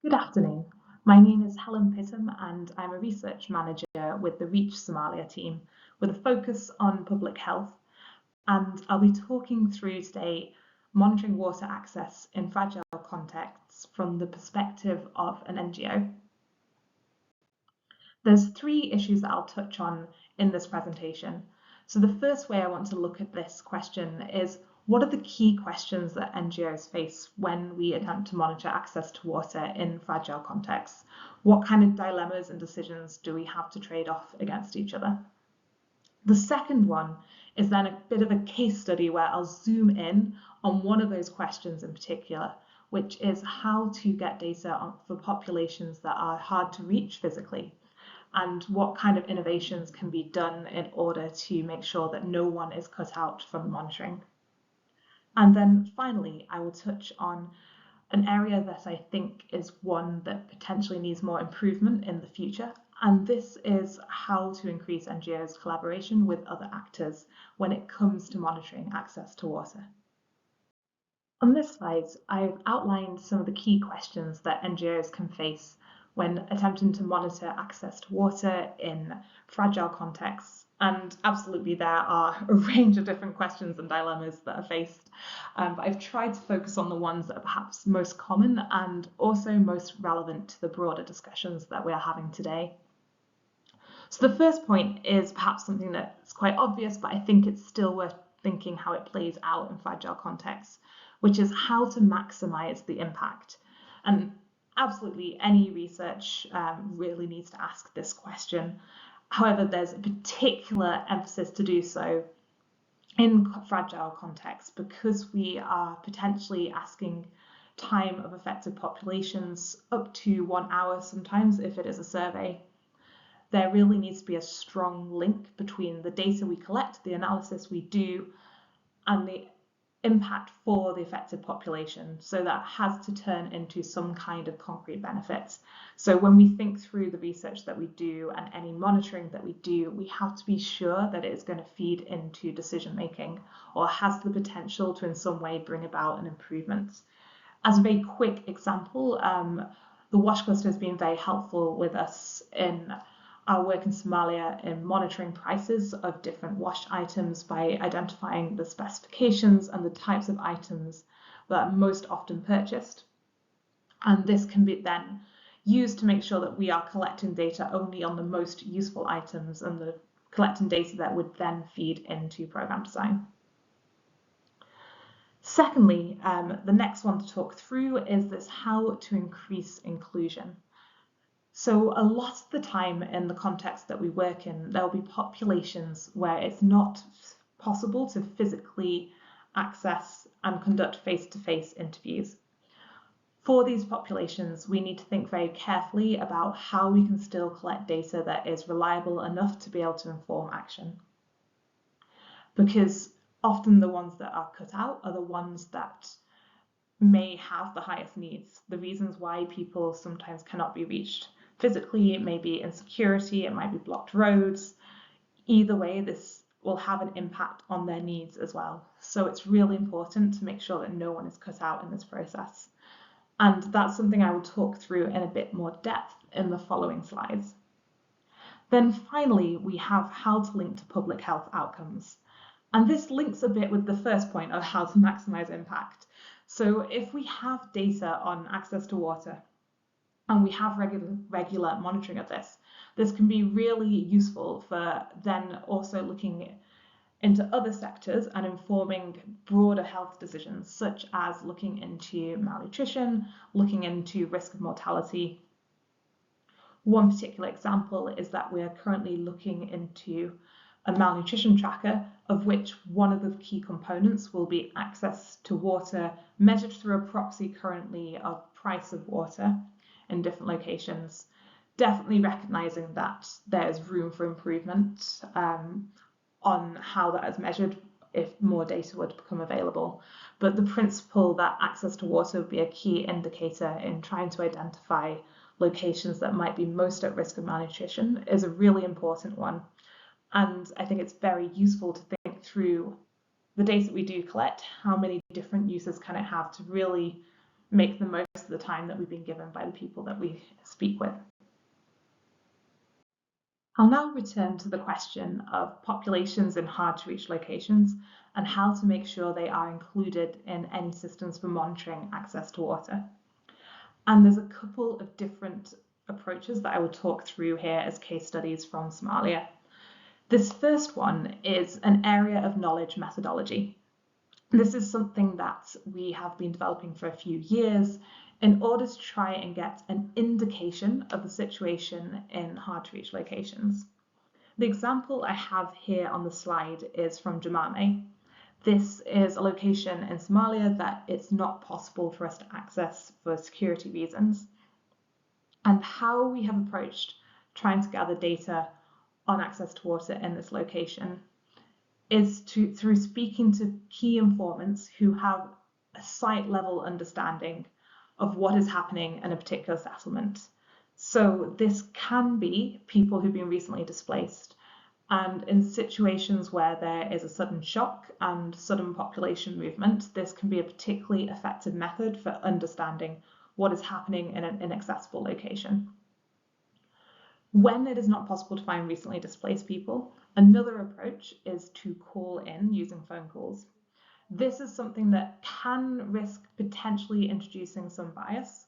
Good afternoon. My name is Helen Pittam and I'm a research manager with the REACH Somalia team with a focus on public health, and I'll be talking through today monitoring water access in fragile contexts from the perspective of an NGO. There's three issues that I'll touch on in this presentation. So the first way I want to look at this question is, what are the key questions that NGOs face when we attempt to monitor access to water in fragile contexts? What kind of dilemmas and decisions do we have to trade off against each other? The second one is then a bit of a case study where I'll zoom in on one of those questions in particular, which is how to get data for populations that are hard to reach physically, and what kind of innovations can be done in order to make sure that no one is cut out from monitoring. And then finally, I will touch on an area that I think is one that potentially needs more improvement in the future, and this is how to increase NGOs' collaboration with other actors when it comes to monitoring access to water. On this slide, I've outlined some of the key questions that NGOs can face when attempting to monitor access to water in fragile contexts. And absolutely, there are a range of different questions and dilemmas that are faced. But I've tried to focus on the ones that are perhaps most common and also most relevant to the broader discussions that we are having today. So the first point is perhaps something that's quite obvious, but I think it's still worth thinking how it plays out in fragile contexts, which is how to maximize the impact. And absolutely any research really needs to ask this question. However, there's a particular emphasis to do so in fragile contexts because we are potentially asking time of affected populations up to 1 hour sometimes if it is a survey. There really needs to be a strong link between the data we collect, the analysis we do, and the impact for the affected population. So that has to turn into some kind of concrete benefits. So when we think through the research that we do and any monitoring that we do, we have to be sure that it is going to feed into decision making or has the potential to in some way bring about an improvement. As a very quick example, the WASH cluster has been very helpful with us in our work in Somalia in monitoring prices of different WASH items by identifying the specifications and the types of items that are most often purchased. And this can be then used to make sure that we are collecting data only on the most useful items and collecting data that would then feed into program design. Secondly, the next one to talk through is this how to increase inclusion. So a lot of the time in the context that we work in, there'll be populations where it's not possible to physically access and conduct face-to-face interviews. For these populations, we need to think very carefully about how we can still collect data that is reliable enough to be able to inform action. Because often the ones that are cut out are the ones that may have the highest needs, the reasons why people sometimes cannot be reached. Physically, it may be insecurity, it might be blocked roads. Either way, this will have an impact on their needs as well. So it's really important to make sure that no one is cut out in this process. And that's something I will talk through in a bit more depth in the following slides. Then finally, we have how to link to public health outcomes. And this links a bit with the first point of how to maximize impact. So if we have data on access to water, and we have regular monitoring of this can be really useful for then also looking into other sectors and informing broader health decisions, such as looking into malnutrition, looking into risk of mortality. One particular example is that we are currently looking into a malnutrition tracker, of which one of the key components will be access to water, measured through a proxy currently of price of water in different locations, definitely recognizing that there's room for improvement on how that is measured if more data would become available. But the principle that access to water would be a key indicator in trying to identify locations that might be most at risk of malnutrition is a really important one. And I think it's very useful to think through the data we do collect, how many different uses can it have to really make the most of the time that we've been given by the people that we speak with. I'll now return to the question of populations in hard-to-reach locations and how to make sure they are included in any systems for monitoring access to water. And there's a couple of different approaches that I will talk through here as case studies from Somalia. This first one is an area of knowledge methodology. This is something that we have been developing for a few years in order to try and get an indication of the situation in hard-to-reach locations. The example I have here on the slide is from Jamame. This is a location in Somalia that it's not possible for us to access for security reasons. And how we have approached trying to gather data on access to water in this location is through speaking to key informants who have a site level understanding of what is happening in a particular settlement. So this can be people who've been recently displaced, and in situations where there is a sudden shock and sudden population movement, this can be a particularly effective method for understanding what is happening in an inaccessible location. When it is not possible to find recently displaced people, another approach is to call in using phone calls. This is something that can risk potentially introducing some bias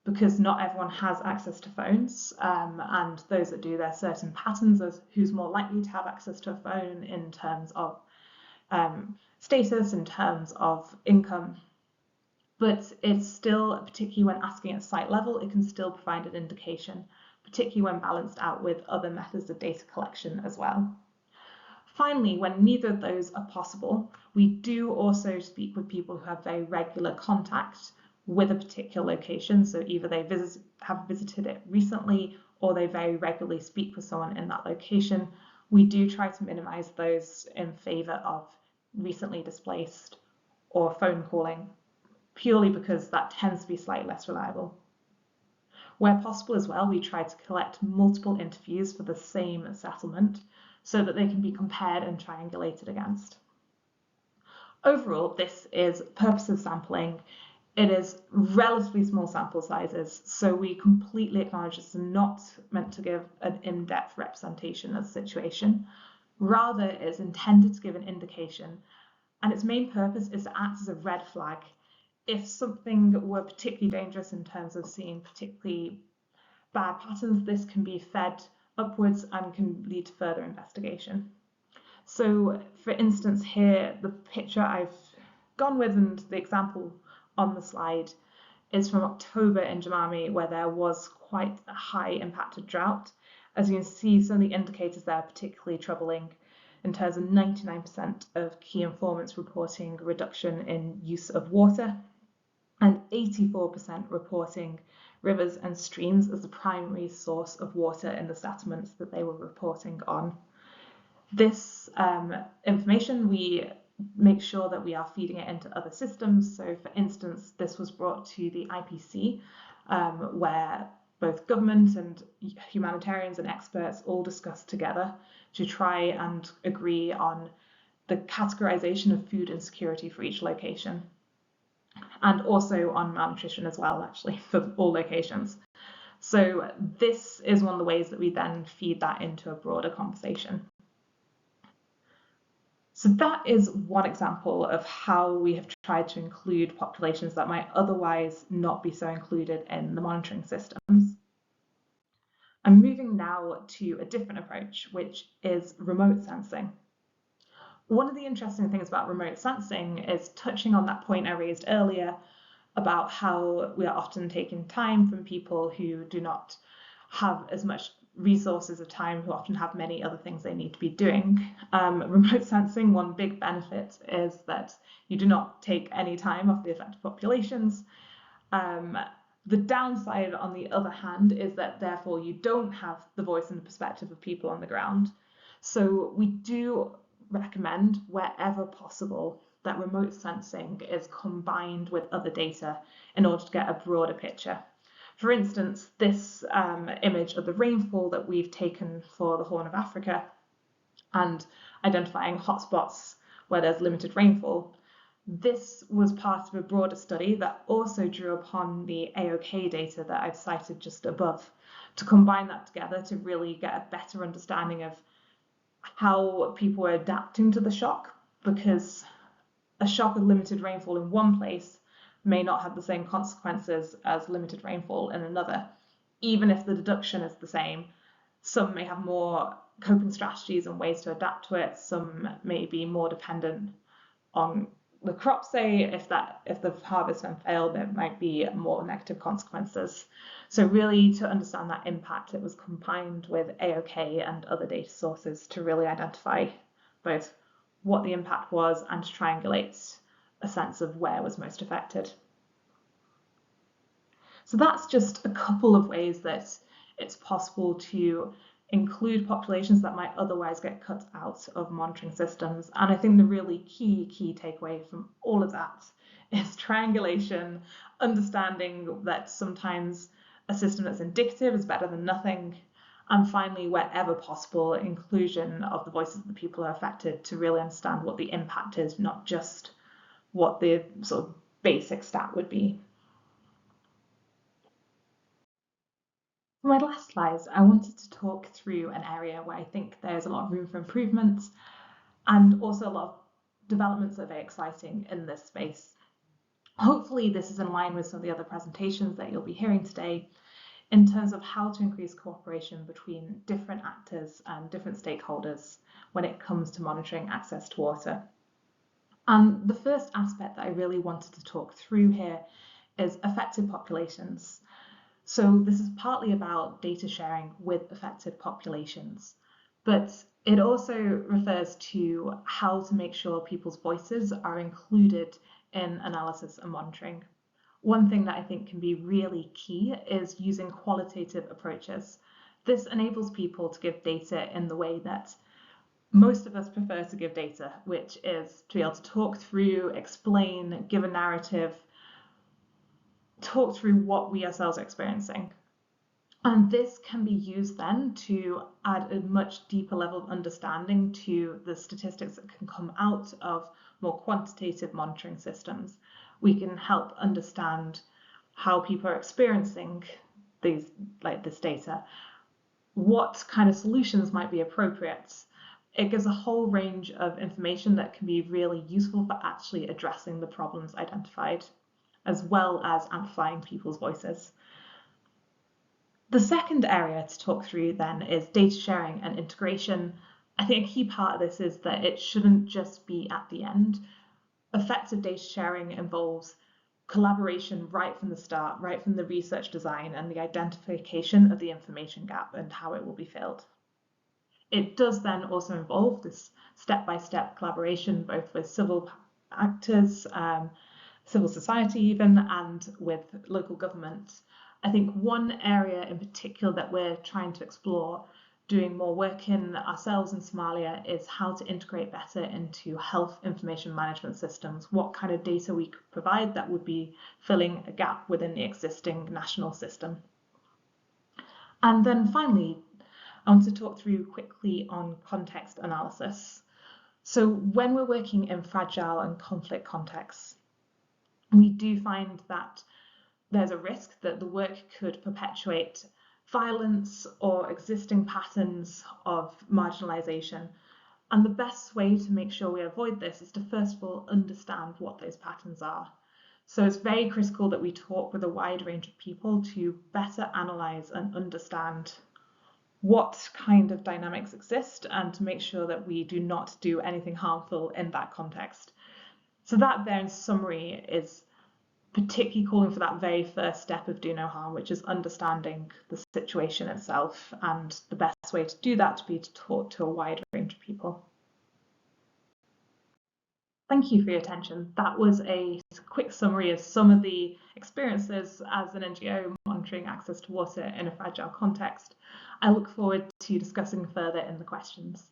because not everyone has access to phones, and those that do, there are certain patterns of who's more likely to have access to a phone in terms of status, in terms of income. But it's still, particularly when asking at site level, it can still provide an indication, particularly when balanced out with other methods of data collection as well. Finally, when neither of those are possible, we do also speak with people who have very regular contact with a particular location. So either they have visited it recently or they very regularly speak with someone in that location. We do try to minimize those in favor of recently displaced or phone calling, purely because that tends to be slightly less reliable. Where possible as well, we try to collect multiple interviews for the same settlement so that they can be compared and triangulated against. Overall, this is purposive sampling. It is relatively small sample sizes, so we completely acknowledge this is not meant to give an in-depth representation of the situation. Rather, it is intended to give an indication, and its main purpose is to act as a red flag. If something were particularly dangerous in terms of seeing particularly bad patterns, this can be fed upwards and can lead to further investigation. So, for instance, here, the picture I've gone with and the example on the slide is from October in Jamame, where there was quite a high impacted drought. As you can see, some of the indicators there are particularly troubling in terms of 99% of key informants reporting a reduction in use of water and 84% reporting rivers and streams as the primary source of water in the settlements that they were reporting on. This information, we make sure that we are feeding it into other systems. So for instance, this was brought to the IPC, where both government and humanitarians and experts all discussed together to try and agree on the categorization of food insecurity for each location, and also on malnutrition as well, actually, for all locations. So this is one of the ways that we then feed that into a broader conversation. So that is one example of how we have tried to include populations that might otherwise not be so included in the monitoring systems. I'm moving now to a different approach, which is remote sensing. One of the interesting things about remote sensing is touching on that point I raised earlier about how we are often taking time from people who do not have as much resources of time, who often have many other things they need to be doing. Remote sensing, one big benefit is that you do not take any time off the affected populations. The downside, on the other hand, is that therefore you don't have the voice and the perspective of people on the ground. So we do recommend, wherever possible, that remote sensing is combined with other data in order to get a broader picture. For instance, this image of the rainfall that we've taken for the Horn of Africa and identifying hotspots where there's limited rainfall. This was part of a broader study that also drew upon the AOK data that I've cited just above, to combine that together to really get a better understanding of how people were adapting to the shock, because a shock of limited rainfall in one place may not have the same consequences as limited rainfall in another. Even if the deduction is the same, some may have more coping strategies and ways to adapt to it. Some may be more dependent on the crop, say, if the harvest then failed, there might be more negative consequences. So really, to understand that impact, it was combined with AOK and other data sources to really identify both what the impact was and to triangulate a sense of where was most affected. So that's just a couple of ways that it's possible to include populations that might otherwise get cut out of monitoring systems. And I think the really key takeaway from all of that is triangulation, understanding that sometimes a system that's indicative is better than nothing, and finally, wherever possible, inclusion of the voices of the people who are affected to really understand what the impact is, not just what the sort of basic stat would be. For my last slides, I wanted to talk through an area where I think there's a lot of room for improvement and also a lot of developments that are very exciting in this space. Hopefully this is in line with some of the other presentations that you'll be hearing today in terms of how to increase cooperation between different actors and different stakeholders when it comes to monitoring access to water. And the first aspect that I really wanted to talk through here is affected populations. So this is partly about data sharing with affected populations, but it also refers to how to make sure people's voices are included in analysis and monitoring. One thing that I think can be really key is using qualitative approaches. This enables people to give data in the way that most of us prefer to give data, which is to be able to talk through, explain, give a narrative, talk through what we ourselves are experiencing. And this can be used then to add a much deeper level of understanding to the statistics that can come out of more quantitative monitoring systems. We can help understand how people are experiencing this data, what kind of solutions might be appropriate. It gives a whole range of information that can be really useful for actually addressing the problems identified, as well as amplifying people's voices. The second area to talk through then is data sharing and integration. I think a key part of this is that it shouldn't just be at the end. Effective data sharing involves collaboration right from the start, right from the research design and the identification of the information gap and how it will be filled. It does then also involve this step-by-step collaboration, both with civil actors, civil society even, and with local governments. I think one area in particular that we're trying to explore, doing more work in ourselves in Somalia, is how to integrate better into health information management systems, what kind of data we could provide that would be filling a gap within the existing national system. And then finally, I want to talk through quickly on context analysis. So when we're working in fragile and conflict contexts, we do find that there's a risk that the work could perpetuate violence or existing patterns of marginalization. And the best way to make sure we avoid this is to first of all understand what those patterns are. So it's very critical that we talk with a wide range of people to better analyze and understand what kind of dynamics exist and to make sure that we do not do anything harmful in that context. So that there in summary is particularly calling for that very first step of do no harm, which is understanding the situation itself, and the best way to do that to be to talk to a wide range of people. Thank you for your attention. That was a quick summary of some of the experiences as an NGO monitoring access to water in a fragile context. I look forward to discussing further in the questions.